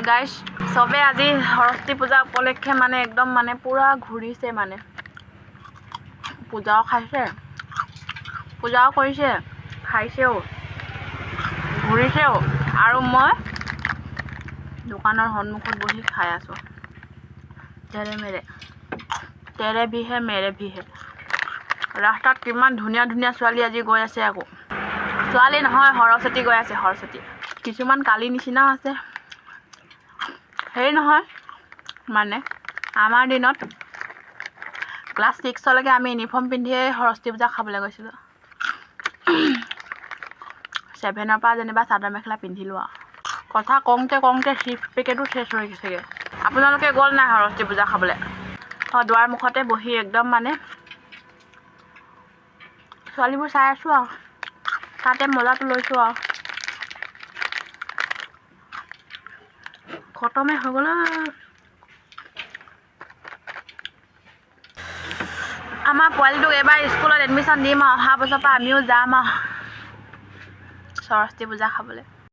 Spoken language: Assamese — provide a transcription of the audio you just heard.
গাইছ চবে আজি সৰস্বতী পূজা উপলক্ষে মানে একদম মানে পুৰা ঘূৰিছে মানে পূজাও খাইছে পূজাও কৰিছে খাইছেও ঘূৰিছেও আৰু মই দোকানৰ সন্মুখত বহি খাই আছো তেৰে ভি হে মেৰে ভি হে ৰাস্তাত কিমান ধুনীয়া ধুনীয়া ছোৱালী আজি গৈ আছে আকৌ ছোৱালী নহয় সৰস্বতী গৈ আছে সৰস্বতী কিছুমান কালি নিচিনাও আছে হেৰি নহয় মানে আমাৰ দিনত ক্লাছ 6 লৈকে আমি ইউনিফৰ্ম পিন্ধিয়ে সৰস্বতী পূজা খাবলৈ গৈছিলোঁ 7ৰ পৰা যেনিবা চাদৰ মেখেলা পিন্ধিলোঁ আৰু কথা কওঁতে চিপছ পেকেটো শেষ হৈ গৈছেগৈ আপোনালোকে গ'ল নাই সৰস্বতী পূজা খাবলৈ দুৱাৰ মুখতে বহি একদম মানে ছোৱালীবোৰ চাই আছোঁ আৰু তাতে মজাটো লৈছোঁ আৰু খতমে হৈ গ'ল আমাৰ পোৱালিটোক এবাৰ স্কুলত এডমিশ্যন দিম আৰু অহা বছৰৰ পৰা আমিও যাম আৰু সৰস্বতী পূজা খাবলৈ